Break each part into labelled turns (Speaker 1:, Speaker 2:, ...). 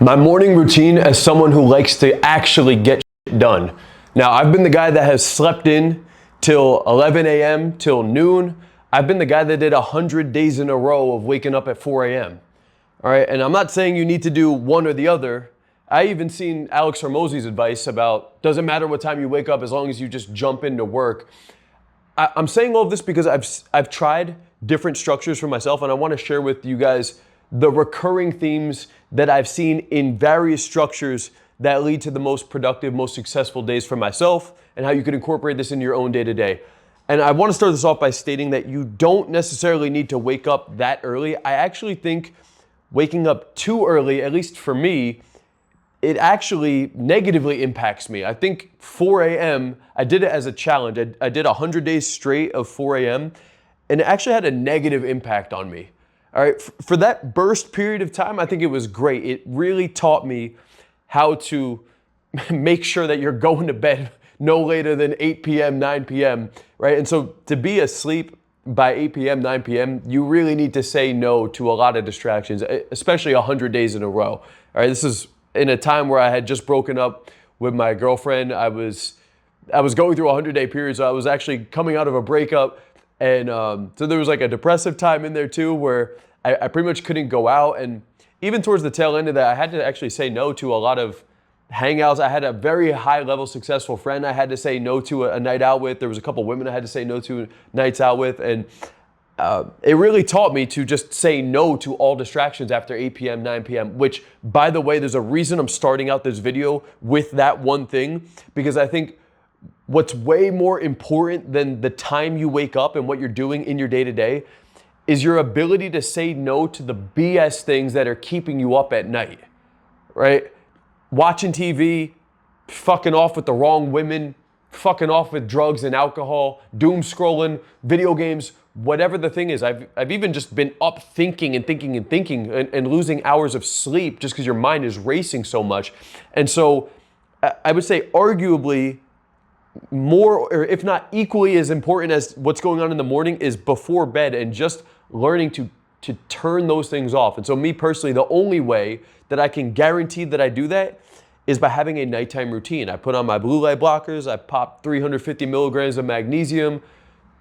Speaker 1: My morning routine as someone who likes to actually get shit done. Now, I've been the guy that has slept in till 11 a.m. till noon. I've been the guy that did 100 days in a row of waking up at 4 a.m. All right, and I'm not saying you need to do one or the other. I even seen Alex Hormozy's advice about doesn't matter what time you wake up as long as you just jump into work. I'm saying all of this because I've tried different structures for myself, and I want to share with you guys the recurring themes that I've seen in various structures that lead to the most productive, most successful days for myself, and how you can incorporate this into your own day-to-day. And I want to start this off by stating that you don't necessarily need to wake up that early. I actually think waking up too early, at least for me, it actually negatively impacts me. I think 4 a.m., I did it as a challenge. I did 100 days straight of 4 a.m., and it actually had a negative impact on me. All right, for that burst period of time, I think it was great. It really taught me how to make sure that you're going to bed no later than 8 p.m., 9 p.m., right? And so to be asleep by 8 p.m., 9 p.m., you really need to say no to a lot of distractions, especially 100 days in a row. All right, this is in a time where I had just broken up with my girlfriend. I was going through a 100-day period, so I was actually coming out of a breakup. And so there was like a depressive time in there too, where I pretty much couldn't go out. And even towards the tail end of that, I had to actually say no to a lot of hangouts. I had a very high level successful friend I had to say no to a night out with. There was a couple women I had to say no to nights out with. And it really taught me to just say no to all distractions after 8 p.m., 9 p.m., which, by the way, there's a reason I'm starting out this video with that one thing, because I think what's way more important than the time you wake up and what you're doing in your day-to-day is your ability to say no to the BS things that are keeping you up at night, right? Watching TV, fucking off with the wrong women, fucking off with drugs and alcohol, doom scrolling, video games, whatever the thing is. I've even just been up thinking and losing hours of sleep just because your mind is racing so much. And so I would say arguably more, or if not equally as important as what's going on in the morning, is before bed and just learning to turn those things off. And so me personally, the only way that I can guarantee that I do that is by having a nighttime routine. I put on my blue light blockers, I pop 350 milligrams of magnesium,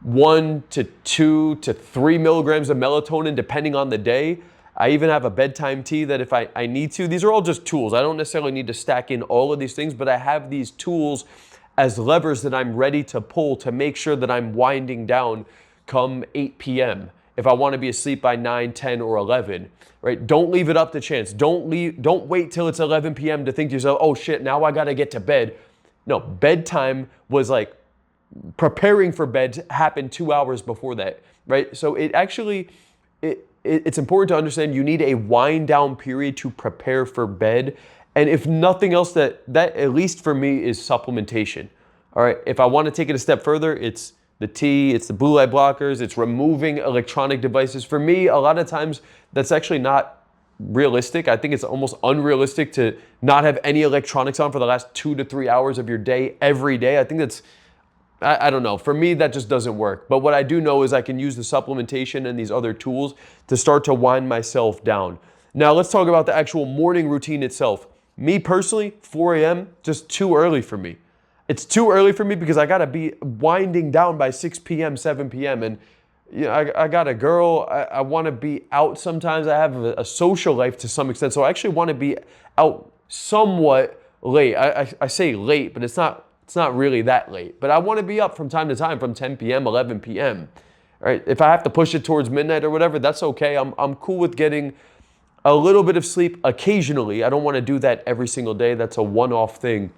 Speaker 1: 1 to 2 to 3 milligrams of melatonin, depending on the day. I even have a bedtime tea that if I need to, these are all just tools. I don't necessarily need to stack in all of these things, but I have these tools as levers that I'm ready to pull to make sure that I'm winding down come 8 p.m. if I want to be asleep by 9, 10, or 11, right? Don't leave it up to chance. Don't wait till it's 11 p.m. to think to yourself, oh shit, now I got to get to bed. No, bedtime was like preparing for bed happened 2 hours before that, right? So it actually, it's important to understand you need a wind down period to prepare for bed. And if nothing else, that at least for me is supplementation. All right, if I want to take it a step further, it's the tea, it's the blue light blockers, it's removing electronic devices. For me, a lot of times that's actually not realistic. I think it's almost unrealistic to not have any electronics on for the last 2 to 3 hours of your day every day. I think that's, I don't know. For me, that just doesn't work. But what I do know is I can use the supplementation and these other tools to start to wind myself down. Now let's talk about the actual morning routine itself. Me personally, 4 a.m., just too early for me. It's too early for me because I gotta be winding down by 6 p.m., 7 p.m. And you know, I got a girl, I wanna be out sometimes. I have a social life to some extent, so I actually wanna be out somewhat late. I say late, but it's not really that late. But I wanna be up from time to time from 10 p.m., 11 p.m. All right, if I have to push it towards midnight or whatever, that's okay. I'm cool with getting a little bit of sleep occasionally. I don't want to do that every single day. That's a one-off thing.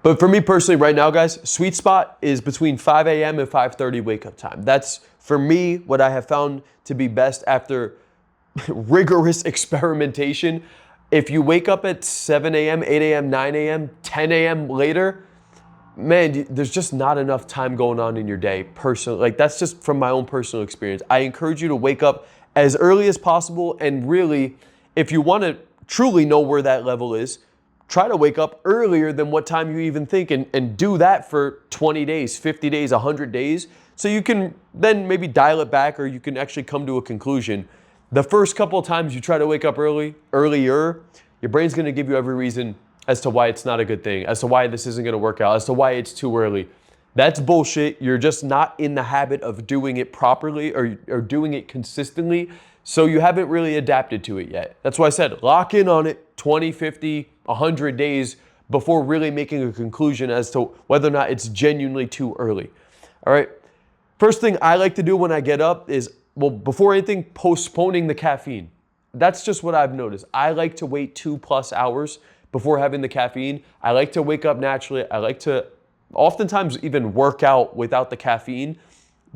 Speaker 1: But for me personally right now, guys, sweet spot is between 5 a.m. and 5:30 wake-up time. That's, for me, what I have found to be best after rigorous experimentation. If you wake up at 7 a.m., 8 a.m., 9 a.m., 10 a.m. later, man, there's just not enough time going on in your day personally. Like, that's just from my own personal experience. I encourage you to wake up as early as possible, and really, if you want to truly know where that level is, try to wake up earlier than what time you even think, and do that for 20 days, 50 days, 100 days, so you can then maybe dial it back, or you can actually come to a conclusion. The first couple of times you try to wake up earlier, your brain's gonna give you every reason as to why it's not a good thing, as to why this isn't gonna work out, as to why it's too early. That's bullshit. You're just not in the habit of doing it properly or doing it consistently, so you haven't really adapted to it yet. That's why I said lock in on it 20, 50, 100 days before really making a conclusion as to whether or not it's genuinely too early. All right. First thing I like to do when I get up is, well, before anything, postponing the caffeine. That's just what I've noticed. I like to wait 2+ hours before having the caffeine. I like to wake up naturally. I like to oftentimes even work out without the caffeine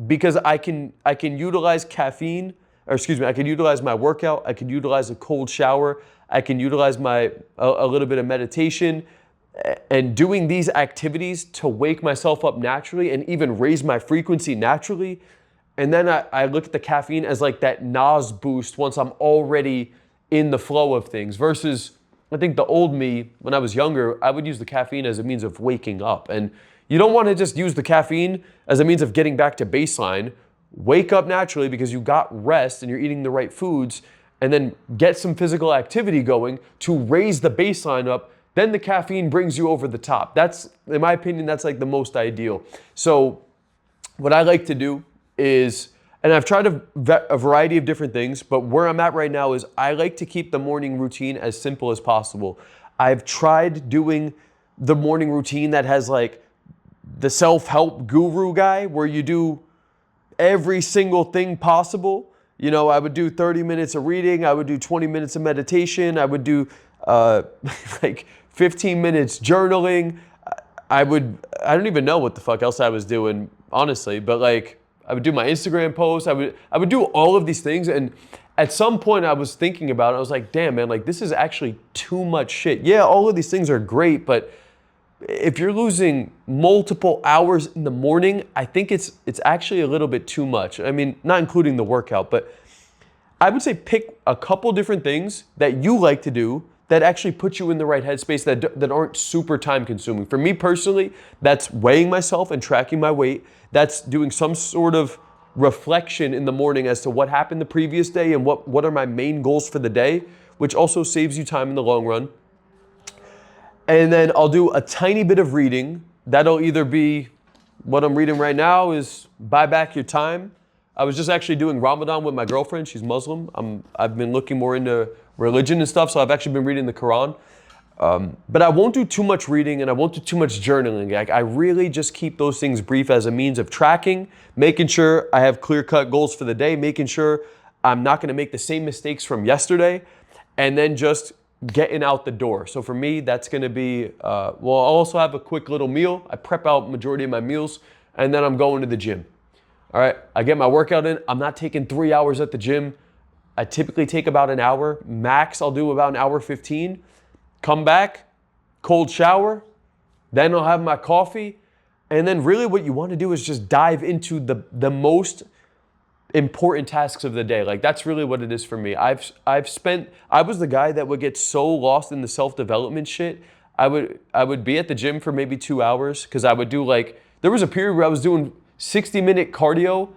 Speaker 1: because I can utilize caffeine, or excuse me, I can utilize my workout. I can utilize a cold shower. I can utilize a little bit of meditation and doing these activities to wake myself up naturally and even raise my frequency naturally. And then I look at the caffeine as like that NOS boost once I'm already in the flow of things versus I think the old me, when I was younger, I would use the caffeine as a means of waking up. And you don't want to just use the caffeine as a means of getting back to baseline. Wake up naturally because you got rest and you're eating the right foods, and then get some physical activity going to raise the baseline up. Then the caffeine brings you over the top. That's, in my opinion, that's like the most ideal. So what I like to do is, and I've tried a variety of different things, but where I'm at right now is I like to keep the morning routine as simple as possible. I've tried doing the morning routine that has like the self-help guru guy where you do every single thing possible. You know, I would do 30 minutes of reading. I would do 20 minutes of meditation. I would do like 15 minutes journaling. I don't even know what the fuck else I was doing, honestly, but like, I would do my Instagram posts. I would do all of these things. And at some point I was thinking about it. I was like, damn, man, like this is actually too much shit. Yeah, all of these things are great, but if you're losing multiple hours in the morning, I think it's actually a little bit too much. I mean, not including the workout, but I would say pick a couple different things that you like to do that actually put you in the right headspace that aren't super time consuming. For me personally, that's weighing myself and tracking my weight. That's doing some sort of reflection in the morning as to what happened the previous day and what are my main goals for the day, which also saves you time in the long run. And then I'll do a tiny bit of reading. That'll either be what I'm reading right now is Buy Back Your Time. I was just actually doing Ramadan with my girlfriend. She's Muslim. I've been looking more into religion and stuff, so I've actually been reading the Quran. But I won't do too much reading and I won't do too much journaling. Like, I really just keep those things brief as a means of tracking, making sure I have clear-cut goals for the day, making sure I'm not going to make the same mistakes from yesterday, and then just getting out the door. So for me, that's going to be, well, I'll also have a quick little meal. I prep out majority of my meals, and then I'm going to the gym. All right, I get my workout in. I'm not taking 3 hours at the gym. I typically take about an hour. Max, I'll do about an hour 15. Come back, cold shower, then I'll have my coffee. And then really what you want to do is just dive into the most important tasks of the day. Like, that's really what it is for me. I was the guy that would get so lost in the self-development shit. I would be at the gym for maybe 2 hours because I would do like, there was a period where I was doing 60-minute cardio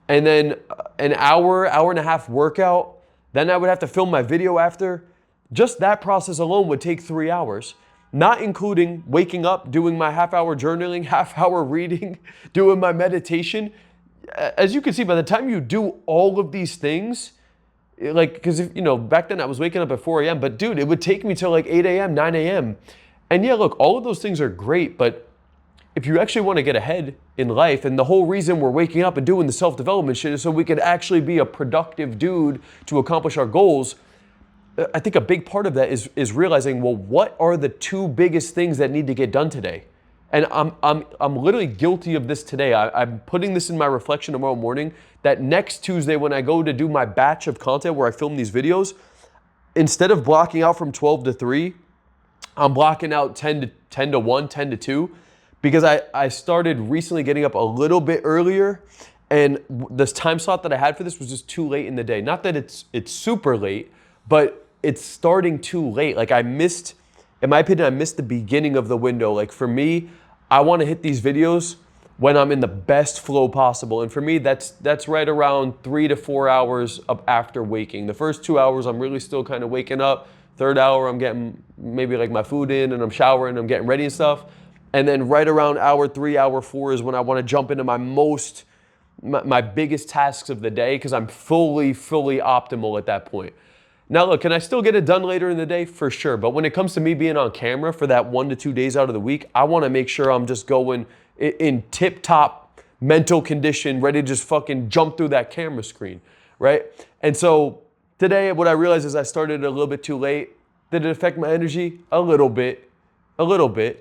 Speaker 1: and then an hour and a half workout. Then I would have to film my video after. Just that process alone would take 3 hours, not including waking up, doing my half-hour journaling, half-hour reading, doing my meditation. As you can see, by the time you do all of these things, like, because, you know, back then I was waking up at 4 a.m., but dude, it would take me till like 8 a.m., 9 a.m. And yeah, look, all of those things are great, but if you actually want to get ahead in life, and the whole reason we're waking up and doing the self-development shit is so we could actually be a productive dude to accomplish our goals, I think a big part of that is realizing, well, what are the 2 biggest things that need to get done today? And I'm literally guilty of this today. I'm putting this in my reflection tomorrow morning, that next Tuesday when I go to do my batch of content where I film these videos, instead of blocking out from 12 to 3, I'm blocking out 10 to 1, 10 to 2, because I started recently getting up a little bit earlier, and this time slot that I had for this was just too late in the day. Not that it's super late, but it's starting too late. Like, in my opinion, I missed the beginning of the window. Like, for me, I want to hit these videos when I'm in the best flow possible. And for me, that's right around 3 to 4 hours of after waking. The first 2 hours, I'm really still kind of waking up. Third hour, I'm getting maybe like my food in and I'm showering, I'm getting ready and stuff. And then right around hour 3, hour 4 is when I want to jump into my biggest tasks of the day, because I'm fully optimal at that point. Now look, can I still get it done later in the day? For sure. But when it comes to me being on camera for that 1 to 2 days out of the week, I want to make sure I'm just going in tip-top mental condition, ready to just fucking jump through that camera screen, right? And so today, what I realized is I started a little bit too late. Did it affect my energy? A little bit,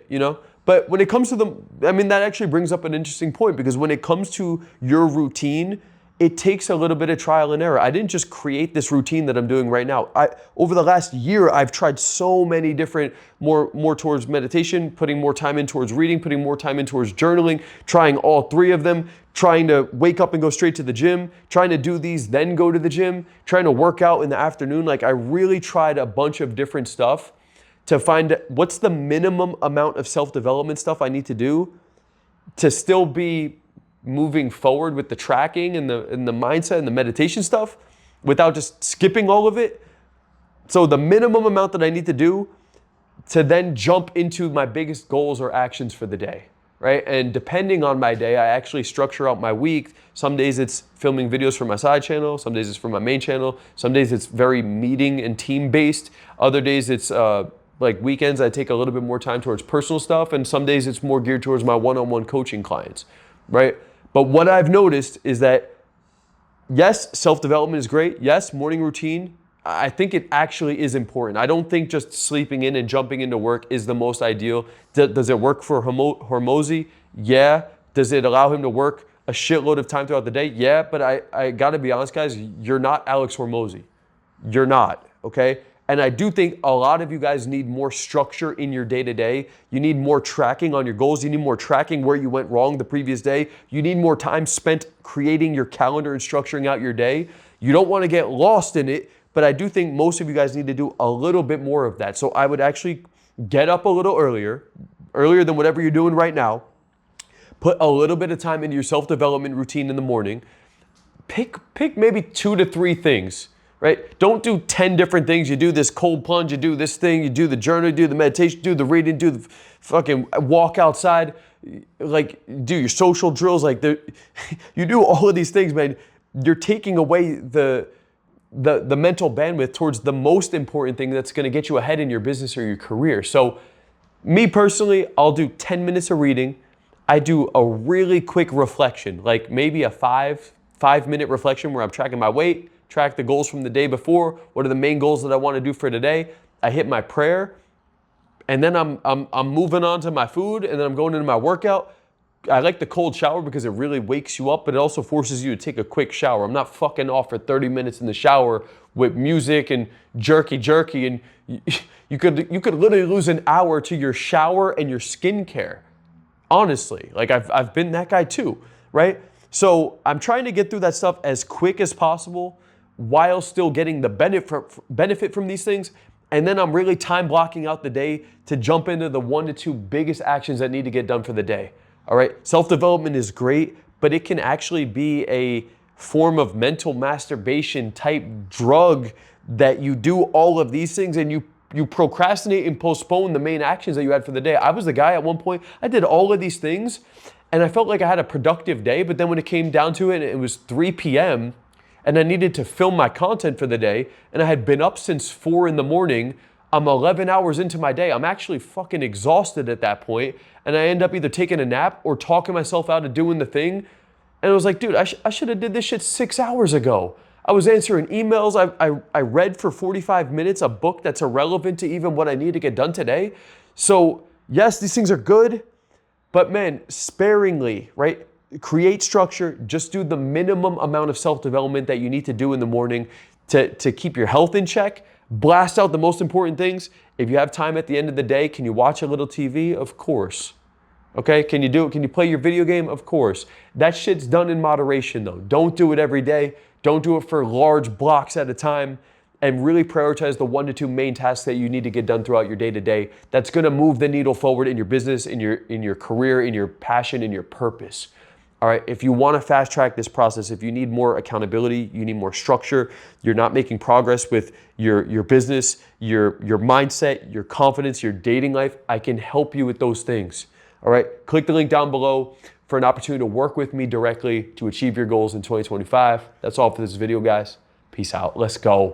Speaker 1: you know? But when it comes to that actually brings up an interesting point, because when it comes to your routine, it takes a little bit of trial and error. I didn't just create this routine that I'm doing right now. Over the last year, I've tried so many different, more towards meditation, putting more time in towards reading, putting more time in towards journaling, trying all 3 of them, trying to wake up and go straight to the gym, trying to do these, then go to the gym, trying to work out in the afternoon. Like, I really tried a bunch of different stuff to find what's the minimum amount of self-development stuff I need to do to still be moving forward with the tracking and the mindset and the meditation stuff without just skipping all of it. So the minimum amount that I need to do to then jump into my biggest goals or actions for the day, right? And depending on my day, I actually structure out my week. Some days it's filming videos for my side channel. Some days it's for my main channel. Some days it's very meeting and team based. Other days it's like weekends, I take a little bit more time towards personal stuff. And some days it's more geared towards my one-on-one coaching clients, right? But what I've noticed is that, yes, self-development is great. Yes, morning routine, I think it actually is important. I don't think just sleeping in and jumping into work is the most ideal. Does it work for Hormozy? Yeah. Does it allow him to work a shitload of time throughout the day? Yeah, but I gotta be honest, guys, you're not Alex Hormozy. You're not, okay? And I do think a lot of you guys need more structure in your day-to-day. You need more tracking on your goals. You need more tracking where you went wrong the previous day. You need more time spent creating your calendar and structuring out your day. You don't want to get lost in it, but I do think most of you guys need to do a little bit more of that. So I would actually get up a little earlier than whatever you're doing right now. Put a little bit of time into your self-development routine in the morning. Pick maybe 2 to 3 things. Right? Don't do 10 different things. You do this cold plunge, you do this thing, you do the journal, you do the meditation, do the reading, do the fucking walk outside, like do your social drills. Like you do all of these things, man. You're taking away the mental bandwidth towards the most important thing that's going to get you ahead in your business or your career. So me personally, I'll do 10 minutes of reading. I do a really quick reflection, like maybe a 5-minute reflection where I'm tracking my weight, track the goals from the day before. What are the main goals that I want to do for today? I hit my prayer, and then I'm moving on to my food, and then I'm going into my workout. I like the cold shower because it really wakes you up, but it also forces you to take a quick shower. I'm not fucking off for 30 minutes in the shower with music and jerky, and you could literally lose an hour to your shower and your skincare. Honestly, like I've been that guy too, right? So I'm trying to get through that stuff as quick as possible, while still getting the benefit from these things. And then I'm really time blocking out the day to jump into the 1 to 2 biggest actions that need to get done for the day. All right, self-development is great, but it can actually be a form of mental masturbation type drug that you do all of these things and you procrastinate and postpone the main actions that you had for the day. I was the guy at one point, I did all of these things and I felt like I had a productive day, but then when it came down to it, it was 3 p.m., and I needed to film my content for the day, and I had been up since 4 in the morning. I'm 11 hours into my day. I'm actually fucking exhausted at that point, and I end up either taking a nap or talking myself out of doing the thing. And I was like, dude, I should have did this shit 6 hours ago. I was answering emails. I read for 45 minutes a book that's irrelevant to even what I need to get done today. So yes, these things are good, but man, sparingly, right? Create structure, just do the minimum amount of self-development that you need to do in the morning to keep your health in check. Blast out the most important things. If you have time at the end of the day, can you watch a little TV? Of course. Okay, can you do it? Can you play your video game? Of course. That shit's done in moderation though. Don't do it every day. Don't do it for large blocks at a time. And really prioritize the 1 to 2 main tasks that you need to get done throughout your day-to-day. That's gonna move the needle forward in your business, in your career, in your passion, in your purpose. All right, if you want to fast track this process, if you need more accountability, you need more structure, you're not making progress with your business, your mindset, your confidence, your dating life, I can help you with those things. All right, click the link down below for an opportunity to work with me directly to achieve your goals in 2025. That's all for this video, guys. Peace out. Let's go.